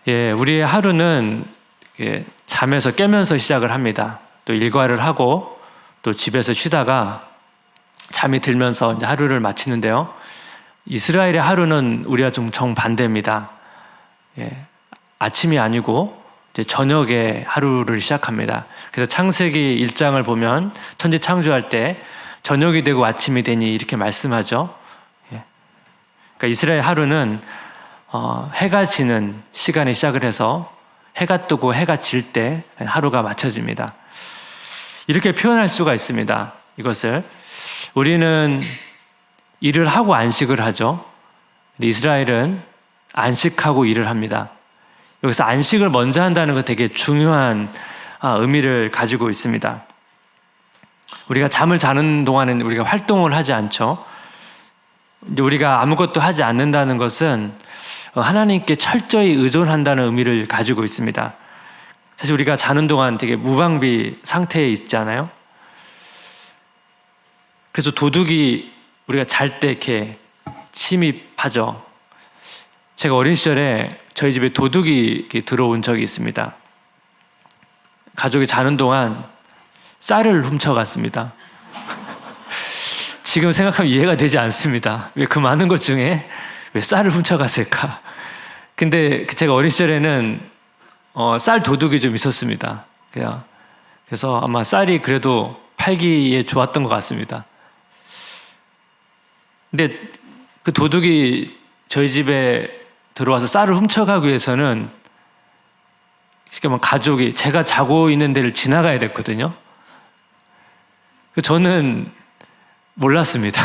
예, 우리의 하루는 잠에서 깨면서 시작을 합니다. 또 일과를 하고 또 집에서 쉬다가 잠이 들면서 이제 하루를 마치는데요. 이스라엘의 하루는 우리가 좀 정반대입니다. 예, 아침이 아니고 이제 저녁에 하루를 시작합니다. 그래서 창세기 1장을 보면 천지 창조할 때 저녁이 되고 아침이 되니 이렇게 말씀하죠. 예. 그러니까 이스라엘 하루는 해가 지는 시간에 시작을 해서 해가 뜨고 해가 질 때 하루가 맞춰집니다. 이렇게 표현할 수가 있습니다. 이것을 우리는 일을 하고 안식을 하죠. 근데 이스라엘은 안식하고 일을 합니다. 여기서 안식을 먼저 한다는 건 되게 중요한 의미를 가지고 있습니다. 우리가 잠을 자는 동안은 우리가 활동을 하지 않죠. 우리가 아무것도 하지 않는다는 것은 하나님께 철저히 의존한다는 의미를 가지고 있습니다. 사실 우리가 자는 동안 되게 무방비 상태에 있잖아요. 그래서 도둑이 우리가 잘 때 이렇게 침입하죠. 제가 어린 시절에 저희 집에 도둑이 이렇게 들어온 적이 있습니다. 가족이 자는 동안 쌀을 훔쳐갔습니다. 지금 생각하면 이해가 되지 않습니다. 왜 그 많은 것 중에 왜 쌀을 훔쳐갔을까? 근데 제가 어린 시절에는 쌀 도둑이 좀 있었습니다. 그래서 아마 쌀이 그래도 팔기에 좋았던 것 같습니다. 근데 그 도둑이 저희 집에 들어와서 쌀을 훔쳐가기 위해서는 쉽게 말하면 가족이 제가 자고 있는 데를 지나가야 됐거든요. 저는 몰랐습니다.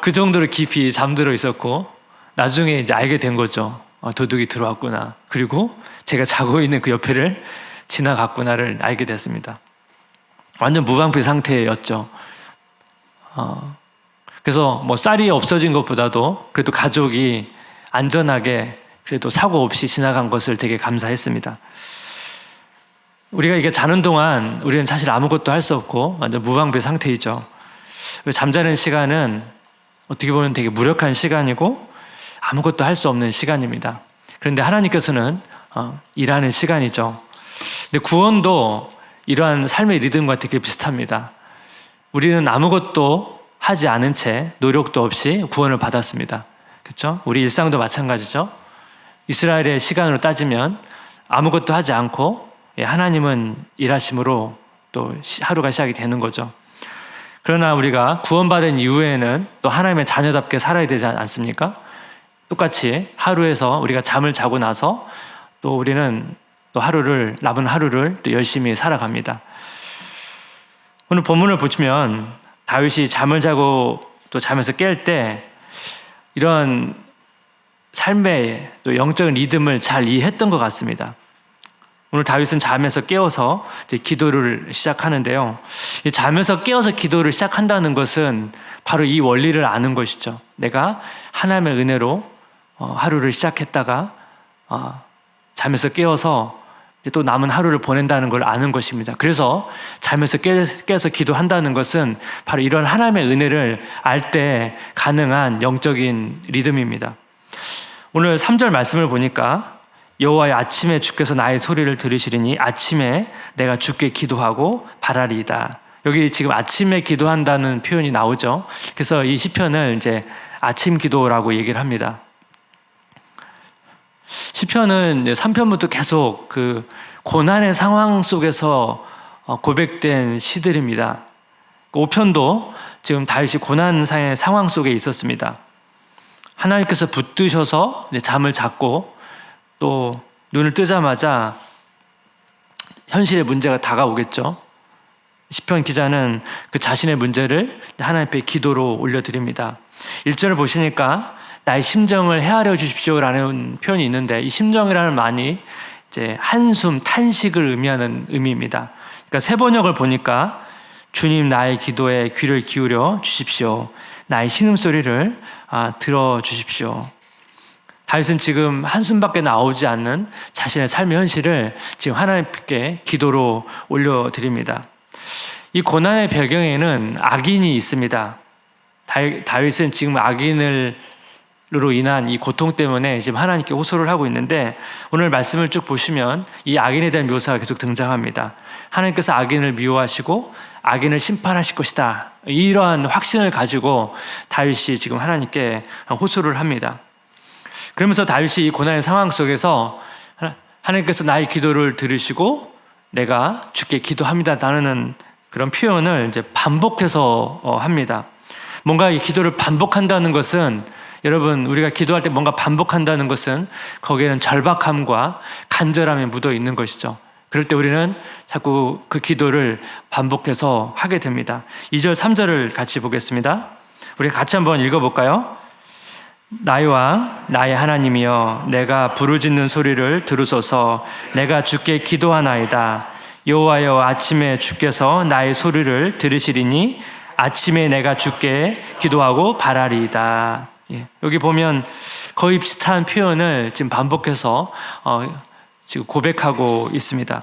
그 정도로 깊이 잠들어 있었고 나중에 이제 알게 된 거죠. 도둑이 들어왔구나. 그리고 제가 자고 있는 그 옆에를 지나갔구나를 알게 됐습니다. 완전 무방비 상태였죠. 그래서 뭐 쌀이 없어진 것보다도 그래도 가족이 안전하게 그래도 사고 없이 지나간 것을 되게 감사했습니다. 우리가 이게 자는 동안 우리는 사실 아무것도 할 수 없고 완전 무방비 상태이죠. 잠자는 시간은 어떻게 보면 되게 무력한 시간이고 아무것도 할 수 없는 시간입니다. 그런데 하나님께서는 일하는 시간이죠. 근데 구원도 이러한 삶의 리듬과 되게 비슷합니다. 우리는 아무것도 하지 않은 채 노력도 없이 구원을 받았습니다. 그렇죠? 우리 일상도 마찬가지죠. 이스라엘의 시간으로 따지면 아무것도 하지 않고 하나님은 일하심으로 또 하루가 시작이 되는 거죠. 그러나 우리가 구원받은 이후에는 또 하나님의 자녀답게 살아야 되지 않습니까? 똑같이 하루에서 우리가 잠을 자고 나서 또 우리는 또 남은 하루를 또 열심히 살아갑니다. 오늘 본문을 보시면 다윗이 잠을 자고 또 잠에서 깰 때 이런 삶의 또 영적인 리듬을 잘 이해했던 것 같습니다. 오늘 다윗은 잠에서 깨어서 이제 기도를 시작하는데요. 이 잠에서 깨어서 기도를 시작한다는 것은 바로 이 원리를 아는 것이죠. 내가 하나님의 은혜로 하루를 시작했다가 잠에서 깨어서 이제 또 남은 하루를 보낸다는 걸 아는 것입니다. 그래서 잠에서 깨서 기도한다는 것은 바로 이런 하나님의 은혜를 알 때 가능한 영적인 리듬입니다. 오늘 3절 말씀을 보니까 여호와의 아침에 주께서 나의 소리를 들으시리니 아침에 내가 주께 기도하고 바라리이다. 여기 지금 아침에 기도한다는 표현이 나오죠. 그래서 이 시편을 이제 아침 기도라고 얘기를 합니다. 시편은 3편부터 계속 그 고난의 상황 속에서 고백된 시들입니다. 5편도 지금 다윗이 고난의 상황 속에 있었습니다. 하나님께서 붙드셔서 잠을 잤고 또 눈을 뜨자마자 현실의 문제가 다가오겠죠. 시편 기자는 그 자신의 문제를 하나님 앞에 기도로 올려드립니다. 1절을 보시니까 나의 심정을 헤아려 주십시오라는 표현이 있는데 이 심정이라는 말이 이제 한숨, 탄식을 의미하는 의미입니다. 그러니까 세번역을 보니까 주님 나의 기도에 귀를 기울여 주십시오. 나의 신음소리를 들어주십시오. 다윗은 지금 한숨밖에 나오지 않는 자신의 삶의 현실을 지금 하나님께 기도로 올려드립니다. 이 고난의 배경에는 악인이 있습니다. 다윗은 지금 악인을 로 인한 이 고통 때문에 지금 하나님께 호소를 하고 있는데, 오늘 말씀을 쭉 보시면 이 악인에 대한 묘사가 계속 등장합니다. 하나님께서 악인을 미워하시고 악인을 심판하실 것이다, 이러한 확신을 가지고 다윗이 지금 하나님께 호소를 합니다. 그러면서 다윗이 이 고난의 상황 속에서 하나님께서 나의 기도를 들으시고 내가 주께 기도합니다라는 그런 표현을 이제 반복해서 합니다. 뭔가 이 기도를 반복한다는 것은, 여러분, 우리가 기도할 때 뭔가 반복한다는 것은 거기에는 절박함과 간절함이 묻어 있는 것이죠. 그럴 때 우리는 자꾸 그 기도를 반복해서 하게 됩니다. 2절, 3절을 같이 보겠습니다. 우리 같이 한번 읽어볼까요? 나의 왕, 나의 하나님이여, 내가 부르짖는 소리를 들으소서. 내가 주께 기도하나이다. 여호와여, 아침에 주께서 나의 소리를 들으시리니 아침에 내가 주께 기도하고 바라리이다. 여기 보면 거의 비슷한 표현을 지금 반복해서 지금 고백하고 있습니다.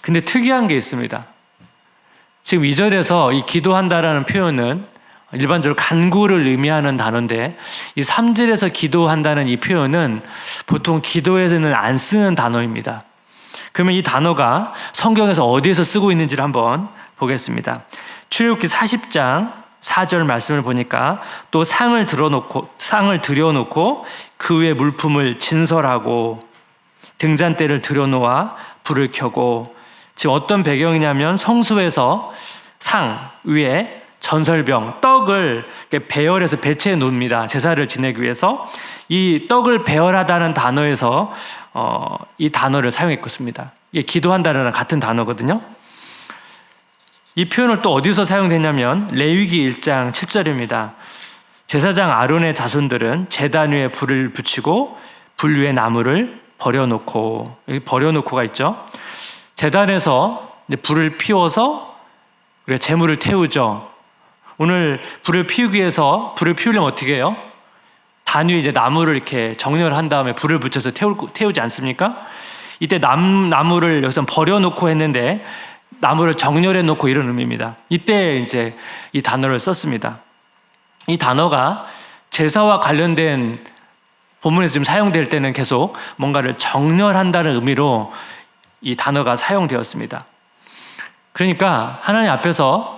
근데 특이한 게 있습니다. 지금 2절에서 이 기도한다라는 표현은 일반적으로 간구를 의미하는 단어인데, 이 3절에서 기도한다는 이 표현은 보통 기도에서는 안 쓰는 단어입니다. 그러면 이 단어가 성경에서 어디에서 쓰고 있는지를 한번 보겠습니다. 출애굽기 40장 4절 말씀을 보니까, 또 상을 들여놓고 그 위에 물품을 진설하고 등잔대를 들여놓아 불을 켜고, 지금 어떤 배경이냐면 성수에서 상 위에 전설병, 떡을 배열해서 배치해 놓습니다. 제사를 지내기 위해서. 이 떡을 배열하다는 단어에서 이 단어를 사용했습니다. 이게 기도한다는 같은 단어거든요. 이 표현을 또 어디서 사용됐냐면 레위기 1장 7절입니다. 제사장 아론의 자손들은 제단 위에 불을 붙이고 불 위에 나무를 버려놓고, 여기 버려놓고가 있죠. 제단에서 불을 피워서 재물을 태우죠. 오늘 불을 피우기 위해서, 불을 피우려면 어떻게 해요? 단 위에 이제 나무를 이렇게 정렬한 다음에 불을 붙여서 태우지 않습니까? 이때 나무를 여기서 버려놓고 했는데 나무를 정렬해 놓고, 이런 의미입니다. 이때 이제 이 단어를 썼습니다. 이 단어가 제사와 관련된 본문에서 지금 사용될 때는 계속 뭔가를 정렬한다는 의미로 이 단어가 사용되었습니다. 그러니까 하나님 앞에서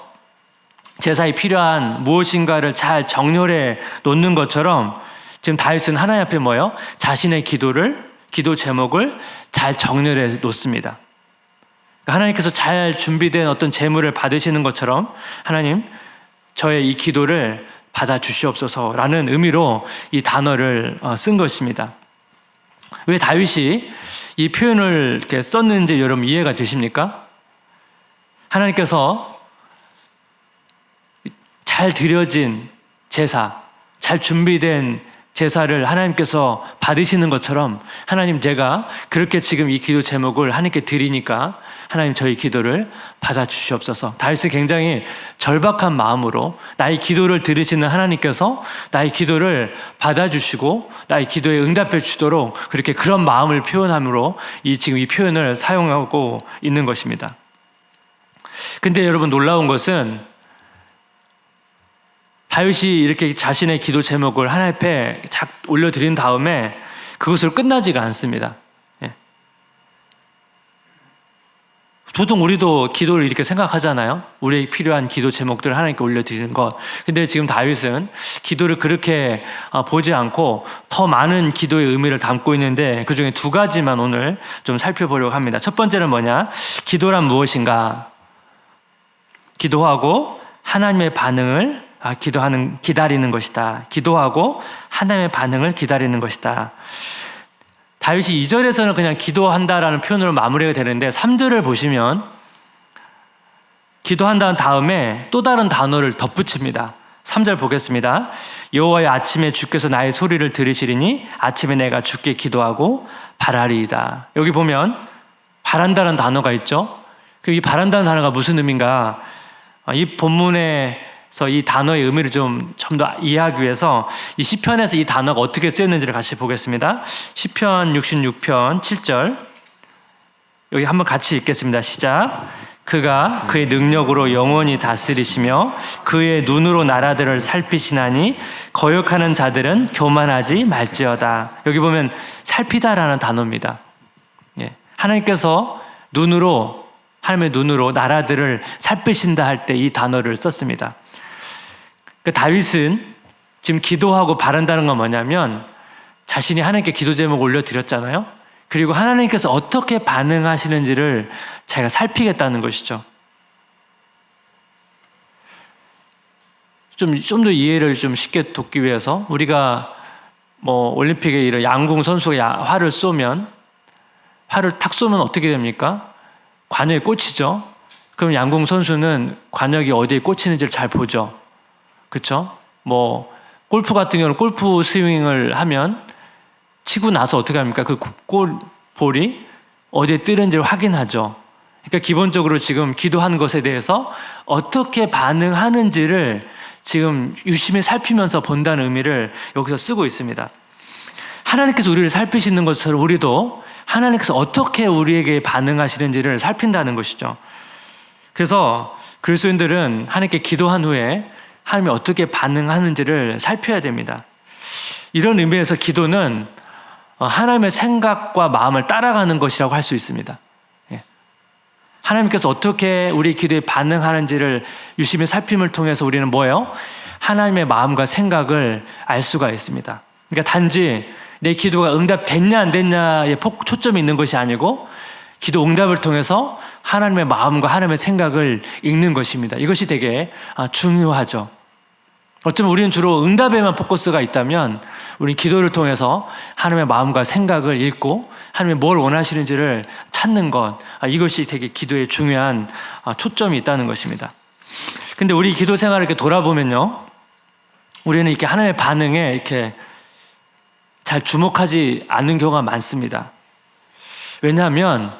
제사에 필요한 무엇인가를 잘 정렬해 놓는 것처럼, 지금 다윗은 하나님 앞에 뭐예요? 자신의 기도 제목을 잘 정렬해 놓습니다. 하나님께서 잘 준비된 어떤 제물을 받으시는 것처럼, 하나님, 저의 이 기도를 받아주시옵소서라는 의미로 이 단어를 쓴 것입니다. 왜 다윗이 이 표현을 이렇게 썼는지 여러분 이해가 되십니까? 하나님께서 잘 드려진 제사, 잘 준비된 제사를 하나님께서 받으시는 것처럼, 하나님, 제가 그렇게 지금 이 기도 제목을 하나님께 드리니까 하나님, 저희 기도를 받아주시옵소서. 다윗은 굉장히 절박한 마음으로 나의 기도를 들으시는 하나님께서 나의 기도를 받아주시고 나의 기도에 응답해 주도록 그렇게 그런 마음을 표현함으로 지금 이 표현을 사용하고 있는 것입니다. 근데 여러분, 놀라운 것은 다윗이 이렇게 자신의 기도 제목을 하나님 앞에 착 올려드린 다음에 그것으로 끝나지가 않습니다. 보통 우리도 기도를 이렇게 생각하잖아요. 우리에게 필요한 기도 제목들을 하나님께 올려드리는 것. 근데 지금 다윗은 기도를 그렇게 보지 않고 더 많은 기도의 의미를 담고 있는데, 그 중에 두 가지만 오늘 좀 살펴보려고 합니다. 첫 번째는 뭐냐? 기도란 무엇인가? 기도하고 하나님의 반응을 기다리는 것이다. 기도하고 하나님의 반응을 기다리는 것이다. 다윗이 2절에서는 그냥 기도한다라는 표현으로 마무리가 되는데, 3절을 보시면 기도한다는 다음에 또 다른 단어를 덧붙입니다. 3절 보겠습니다. 여호와여, 아침에 주께서 나의 소리를 들으시리니 아침에 내가 주께 기도하고 바라리이다. 여기 보면 바란다는 단어가 있죠. 이 바란다는 단어가 무슨 의미인가? 이 본문에서 이 단어의 의미를 좀 더 이해하기 위해서 이 시편에서 이 단어가 어떻게 쓰였는지를 같이 보겠습니다. 시편 66편 7절, 여기 한번 같이 읽겠습니다. 시작. 그가 그의 능력으로 영원히 다스리시며 그의 눈으로 나라들을 살피시나니 거역하는 자들은 교만하지 말지어다. 여기 보면 살피다라는 단어입니다. 예. 하나님께서 하나님의 눈으로 나라들을 살피신다 할 때 이 단어를 썼습니다. 그 다윗은 지금 기도하고 바란다는 건 뭐냐면 자신이 하나님께 기도 제목 올려드렸잖아요. 그리고 하나님께서 어떻게 반응하시는지를 자기가 살피겠다는 것이죠. 좀 더 이해를 좀 쉽게 돕기 위해서 우리가 올림픽에 이런 양궁 선수가 활을 탁 쏘면 어떻게 됩니까? 관역에 꽂히죠. 그럼 양궁 선수는 관역이 어디에 꽂히는지를 잘 보죠. 그렇죠? 골프 같은 경우는 골프 스윙을 하면 치고 나서 어떻게 합니까? 그 볼이 어디에 뜨는지를 확인하죠. 그러니까 기본적으로 지금 기도한 것에 대해서 어떻게 반응하는지를 지금 유심히 살피면서 본다는 의미를 여기서 쓰고 있습니다. 하나님께서 우리를 살피시는 것처럼 우리도 하나님께서 어떻게 우리에게 반응하시는지를 살핀다는 것이죠. 그래서 그리스도인들은 하나님께 기도한 후에 하나님이 어떻게 반응하는지를 살펴야 됩니다. 이런 의미에서 기도는 하나님의 생각과 마음을 따라가는 것이라고 할 수 있습니다. 하나님께서 어떻게 우리 기도에 반응하는지를 유심히 살핌을 통해서 우리는 하나님의 마음과 생각을 알 수가 있습니다. 그러니까 단지 내 기도가 응답됐냐 안 됐냐에 초점이 있는 것이 아니고 기도 응답을 통해서 하나님의 마음과 하나님의 생각을 읽는 것입니다. 이것이 되게 중요하죠. 어쩌면 우리는 주로 응답에만 포커스가 있다면 우리는 기도를 통해서 하나님의 마음과 생각을 읽고 하나님이 뭘 원하시는지를 찾는 것, 이것이 되게 기도에 중요한 초점이 있다는 것입니다. 근데 우리 기도 생활을 이렇게 돌아보면요, 우리는 이렇게 하나님의 반응에 이렇게 잘 주목하지 않는 경우가 많습니다. 왜냐하면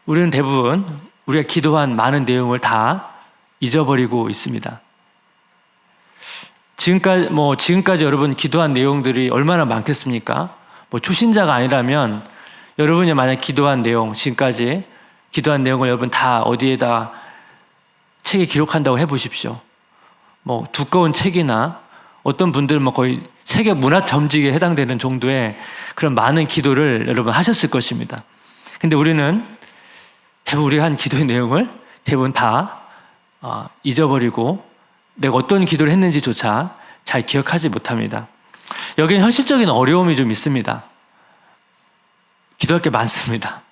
우리는 대부분 우리가 기도한 많은 내용을 다 잊어버리고 있습니다. 지금까지 여러분 기도한 내용들이 얼마나 많겠습니까? 초신자가 아니라면 여러분이 만약 기도한 내용, 지금까지 기도한 내용을 여러분 다 어디에다 책에 기록한다고 해보십시오. 두꺼운 책이나 어떤 분들은 거의 세계 문화 점직에 해당되는 정도의 그런 많은 기도를 여러분 하셨을 것입니다. 근데 우리는 대부분 우리가 한 기도의 내용을 대부분 다 잊어버리고 내가 어떤 기도를 했는지조차 잘 기억하지 못합니다. 여기는 현실적인 어려움이 좀 있습니다. 기도할 게 많습니다.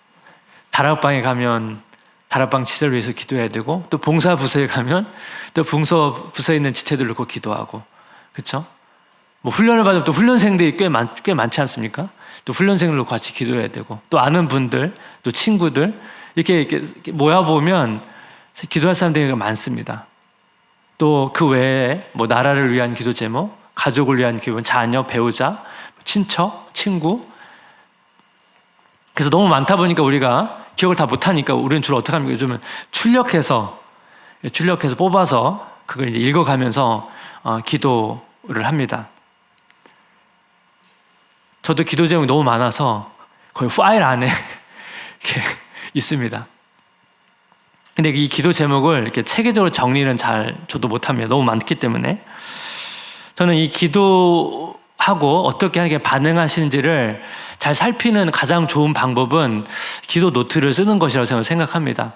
다락방에 가면 다락방 지체를 위해서 기도해야 되고, 또 봉사부서에 가면 또 봉사부서에 있는 지체들 놓고 기도하고, 그렇죠? 훈련을 받으면 또 훈련생들이 꽤 많지 않습니까? 또 훈련생들 놓고 같이 기도해야 되고, 또 아는 분들, 또 친구들 이렇게 모여보면 기도할 사람들이 많습니다. 또 그 외에 나라를 위한 기도 제목, 가족을 위한 기도, 자녀, 배우자, 친척, 친구. 그래서 너무 많다 보니까 우리가 기억을 다 못하니까 우리는 주로 어떻게 합니까? 요즘은 출력해서 뽑아서 그걸 이제 읽어가면서 기도를 합니다. 저도 기도 제목이 너무 많아서 거의 파일 안에 이렇게 있습니다. 근데 이 기도 제목을 이렇게 체계적으로 정리는 저도 못합니다. 너무 많기 때문에. 저는 이 기도하고 어떻게 하나님께 반응하시는지를 잘 살피는 가장 좋은 방법은 기도 노트를 쓰는 것이라고 생각합니다.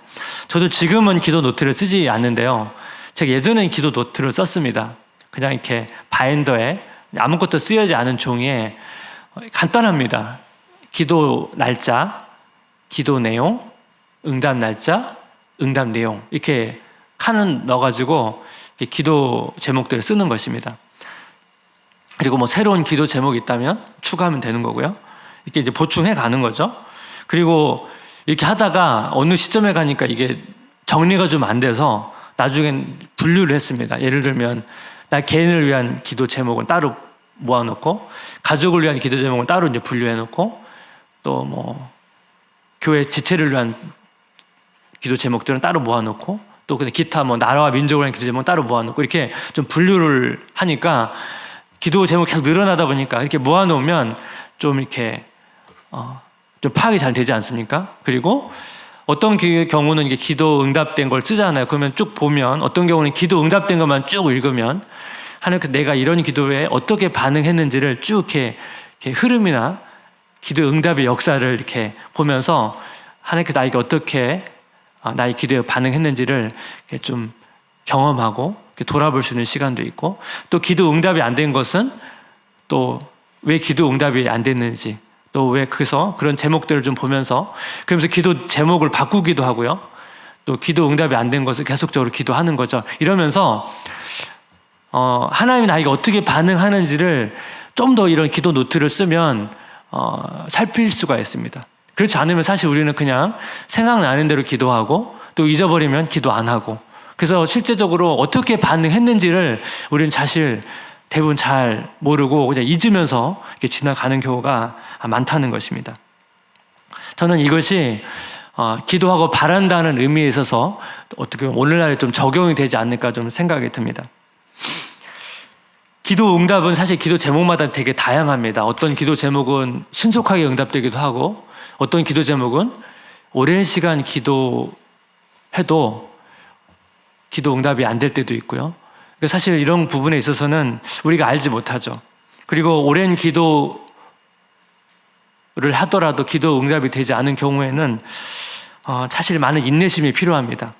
저도 지금은 기도 노트를 쓰지 않는데요. 제가 예전에는 기도 노트를 썼습니다. 그냥 이렇게 바인더에 아무것도 쓰여지지 않은 종이에 간단합니다. 기도 날짜, 기도 내용, 응답 날짜, 응답 내용 이렇게 칸을 넣어가지고 기도 제목들을 쓰는 것입니다. 그리고 새로운 기도 제목이 있다면 추가하면 되는 거고요. 이렇게 이제 보충해 가는 거죠. 그리고 이렇게 하다가 어느 시점에 가니까 이게 정리가 좀 안 돼서 나중엔 분류를 했습니다. 예를 들면 나 개인을 위한 기도 제목은 따로 모아놓고, 가족을 위한 기도 제목은 따로 이제 분류해놓고, 또 교회 지체를 위한 기도 제목들은 따로 모아놓고, 또 기타 나라와 민족을 위한 기도 제목은 따로 모아놓고, 이렇게 좀 분류를 하니까 기도 제목이 계속 늘어나다 보니까 이렇게 모아놓으면 좀 이렇게 좀 파악이 잘 되지 않습니까? 그리고 어떤 경우는 이게 기도 응답된 걸 쓰잖아요. 그러면 쭉 보면 어떤 경우는 기도 응답된 것만 쭉 읽으면 하나님께 내가 이런 기도에 어떻게 반응했는지를 쭉 이렇게 흐름이나 기도 응답의 역사를 이렇게 보면서 하나님께 나에게 어떻게 나의 기도에 반응했는지를 이렇게 좀 경험하고 이렇게 돌아볼 수 있는 시간도 있고, 또 기도 응답이 안 된 것은 또 왜 기도 응답이 안 됐는지, 또 왜 그래서 그런 제목들을 좀 보면서 그러면서 기도 제목을 바꾸기도 하고요. 또 기도 응답이 안 된 것을 계속적으로 기도하는 거죠. 이러면서 하나님이 나에게 어떻게 반응하는지를 좀 더 이런 기도 노트를 쓰면 살필 수가 있습니다. 그렇지 않으면 사실 우리는 그냥 생각나는 대로 기도하고 또 잊어버리면 기도 안 하고, 그래서 실제적으로 어떻게 반응했는지를 우리는 사실 대부분 잘 모르고 그냥 잊으면서 이렇게 지나가는 경우가 많다는 것입니다. 저는 이것이 기도하고 바란다는 의미에 있어서 어떻게 보면 오늘날에 좀 적용이 되지 않을까 좀 생각이 듭니다. 기도 응답은 사실 기도 제목마다 되게 다양합니다. 어떤 기도 제목은 신속하게 응답되기도 하고, 어떤 기도 제목은 오랜 시간 기도해도 기도 응답이 안 될 때도 있고요. 사실 이런 부분에 있어서는 우리가 알지 못하죠. 그리고 오랜 기도를 하더라도 기도 응답이 되지 않은 경우에는 사실 많은 인내심이 필요합니다.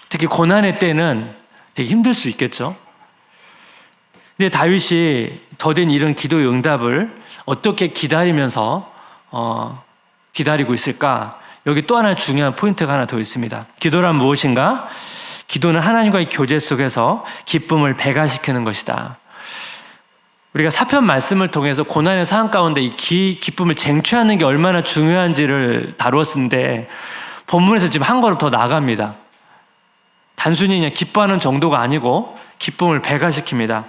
특히 고난의 때는 되게 힘들 수 있겠죠. 근데 다윗이 더딘 이런 기도의 응답을 어떻게 기다리면서 기다리고 있을까? 여기 또 하나 중요한 포인트가 하나 더 있습니다. 기도란 무엇인가? 기도는 하나님과의 교제 속에서 기쁨을 배가시키는 것이다. 우리가 시편 말씀을 통해서 고난의 상황 가운데 이 기쁨을 쟁취하는 게 얼마나 중요한지를 다루었는데, 본문에서 지금 한 걸음 더 나아갑니다. 단순히 그냥 기뻐하는 정도가 아니고 기쁨을 배가시킵니다.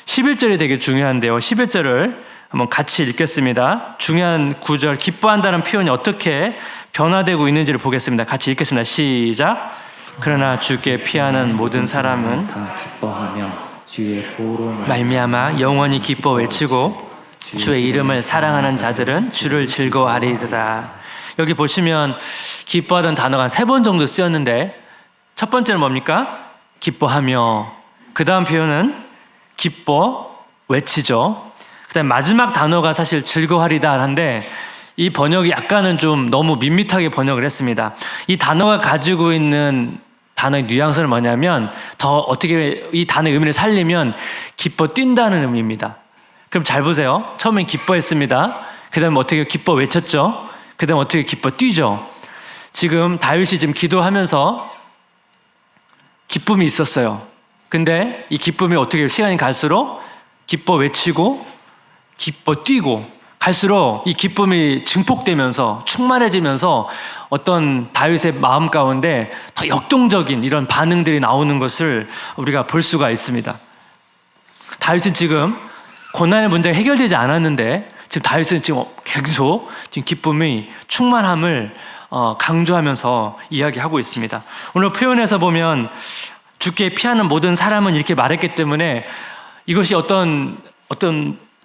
11절이 되게 중요한데요. 11절을 한번 같이 읽겠습니다. 중요한 구절, 기뻐한다는 표현이 어떻게 변화되고 있는지를 보겠습니다. 같이 읽겠습니다. 시작. 그러나 주께 피하는 모든 사람은 다 기뻐하며 주의 도로 말미암아 영원히 기뻐 외치고 주의 이름을 사랑하는 자들은 주를 즐거워하리이다. 여기 보시면 기뻐하던 단어가 3번 정도 쓰였는데, 첫 번째는 뭡니까? 기뻐하며. 그 다음 표현은 기뻐 외치죠. 그 다음 마지막 단어가 사실 즐거워하리다 한데, 이 번역이 약간은 좀 너무 밋밋하게 번역을 했습니다. 이 단어가 가지고 있는 단어의 뉘앙스는 뭐냐면, 더 어떻게 이 단어의 의미를 살리면 기뻐 뛴다는 의미입니다. 그럼 잘 보세요. 처음엔 기뻐했습니다. 그 다음에 어떻게 기뻐 외쳤죠? 그 다음에 어떻게 기뻐 뛰죠? 지금 다윗이 지금 기도하면서 기쁨이 있었어요. 근데 이 기쁨이 어떻게 시간이 갈수록 기뻐 외치고 기뻐 뛰고 갈수록 이 기쁨이 증폭되면서 충만해지면서 어떤 다윗의 마음 가운데 더 역동적인 이런 반응들이 나오는 것을 우리가 볼 수가 있습니다. 다윗은 지금 고난의 문제가 해결되지 않았는데, 지금 다윗은 지금 계속 지금 기쁨이 충만함을 강조하면서 이야기하고 있습니다. 오늘 표현에서 보면 주께 피하는 모든 사람은 이렇게 말했기 때문에 이것이 어떤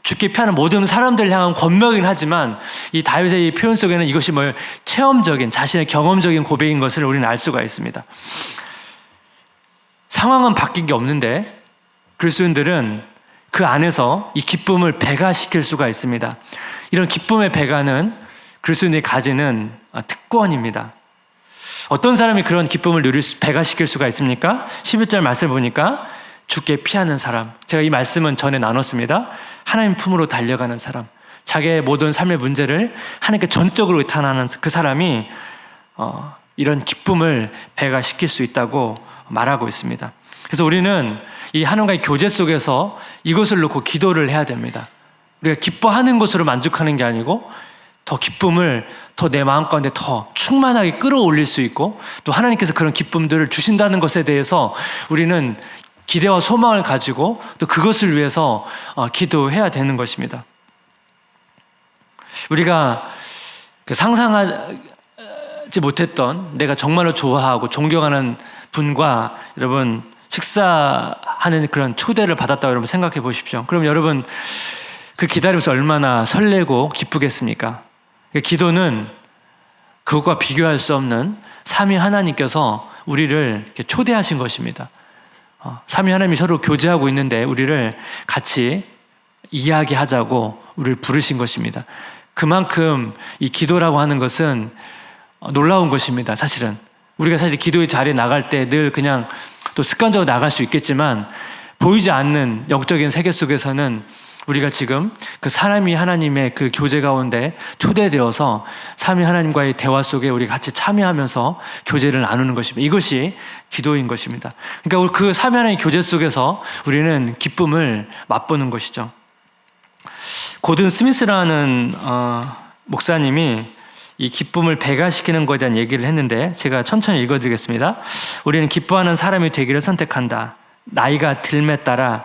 주께 피하는 모든 사람들을 향한 권명이긴 하지만, 이 다윗의 이 표현 속에는 이것이 체험적인 자신의 경험적인 고백인 것을 우리는 알 수가 있습니다. 상황은 바뀐 게 없는데 그리스도인들은 그 안에서 이 기쁨을 배가시킬 수가 있습니다. 이런 기쁨의 배가는 그리스도인들이 가지는 특권입니다. 어떤 사람이 그런 기쁨을 배가시킬 수가 있습니까? 11절 말씀을 보니까 주께 피하는 사람. 제가 이 말씀은 전에 나눴습니다. 하나님 품으로 달려가는 사람, 자기의 모든 삶의 문제를 하나님께 전적으로 의탄하는 그 사람이 이런 기쁨을 배가시킬 수 있다고 말하고 있습니다. 그래서 우리는 이 하나님과의 교제 속에서 이것을 놓고 기도를 해야 됩니다. 우리가 기뻐하는 것으로 만족하는 게 아니고 더 기쁨을 더 내 마음 가운데 더 충만하게 끌어올릴 수 있고, 또 하나님께서 그런 기쁨들을 주신다는 것에 대해서 우리는 기대와 소망을 가지고 또 그것을 위해서 기도해야 되는 것입니다. 우리가 상상하지 못했던 내가 정말로 좋아하고 존경하는 분과 여러분 식사하는 그런 초대를 받았다고 여러분 생각해 보십시오. 그럼 여러분 그 기다리면서 얼마나 설레고 기쁘겠습니까? 기도는 그것과 비교할 수 없는 삼위 하나님께서 우리를 이렇게 초대하신 것입니다. 삼위 하나님이 서로 교제하고 있는데 우리를 같이 이야기하자고 우리를 부르신 것입니다. 그만큼 이 기도라고 하는 것은 놀라운 것입니다. 사실은 우리가 사실 기도의 자리에 나갈 때 늘 그냥 또 습관적으로 나갈 수 있겠지만 보이지 않는 영적인 세계 속에서는 우리가 지금 그 사람이 하나님의 그 교제 가운데 초대되어서 삼위 하나님과의 대화 속에 우리가 같이 참여하면서 교제를 나누는 것입니다. 이것이 기도인 것입니다. 그러니까 그 삼위 하나님의 교제 속에서 우리는 기쁨을 맛보는 것이죠. 고든 스미스라는 목사님이 이 기쁨을 배가시키는 것에 대한 얘기를 했는데 제가 천천히 읽어드리겠습니다. 우리는 기뻐하는 사람이 되기를 선택한다. 나이가 들매 따라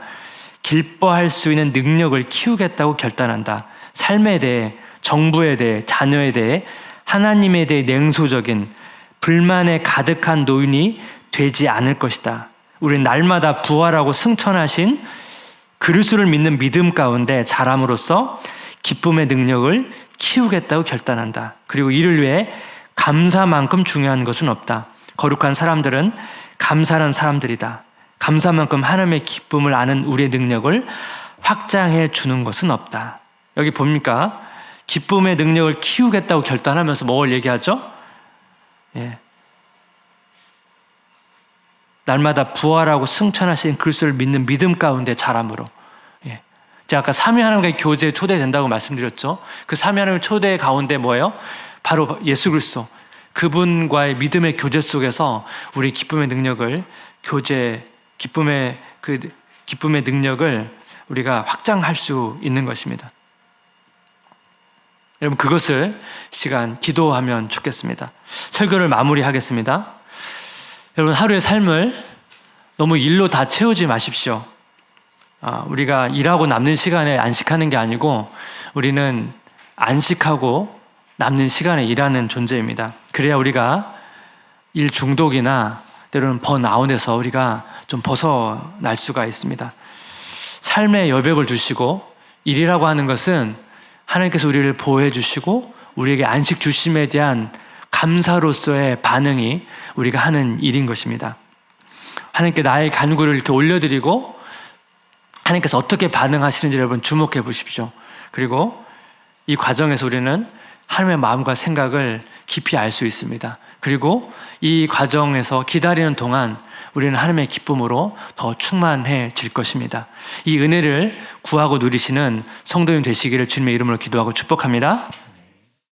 기뻐할 수 있는 능력을 키우겠다고 결단한다. 삶에 대해, 정부에 대해, 자녀에 대해, 하나님에 대해 냉소적인 불만에 가득한 노인이 되지 않을 것이다. 우리는 날마다 부활하고 승천하신 그리스도를 믿는 믿음 가운데 자람으로써 기쁨의 능력을 키우겠다고 결단한다. 그리고 이를 위해 감사만큼 중요한 것은 없다. 거룩한 사람들은 감사하는 사람들이다. 감사만큼 하나님의 기쁨을 아는 우리의 능력을 확장해 주는 것은 없다. 여기 봅니까? 기쁨의 능력을 키우겠다고 결단하면서 뭘 얘기하죠? 예. 날마다 부활하고 승천하신 그리스도를 믿는 믿음 가운데 자람으로. 예. 제가 아까 삼위 하나님과의 교제에 초대된다고 말씀드렸죠. 그 삼위 하나님의 초대 가운데 뭐예요? 바로 예수 그리스도. 그분과의 믿음의 교제 속에서 우리 기쁨의 능력을 기쁨의 능력을 우리가 확장할 수 있는 것입니다. 여러분 그것을 시간 기도하면 좋겠습니다. 설교를 마무리하겠습니다. 여러분 하루의 삶을 너무 일로 다 채우지 마십시오. 우리가 일하고 남는 시간에 안식하는 게 아니고 우리는 안식하고 남는 시간에 일하는 존재입니다. 그래야 우리가 일 중독이나 때로는 번아웃에서 우리가 좀 벗어날 수가 있습니다. 삶의 여백을 두시고 일이라고 하는 것은 하나님께서 우리를 보호해 주시고 우리에게 안식 주심에 대한 감사로서의 반응이 우리가 하는 일인 것입니다. 하나님께 나의 간구를 이렇게 올려드리고 하나님께서 어떻게 반응하시는지 여러분 주목해 보십시오. 그리고 이 과정에서 우리는 하나님의 마음과 생각을 깊이 알 수 있습니다. 그리고 이 과정에서 기다리는 동안 우리는 하나님의 기쁨으로 더 충만해질 것입니다. 이 은혜를 구하고 누리시는 성도님 되시기를 주님의 이름으로 기도하고 축복합니다.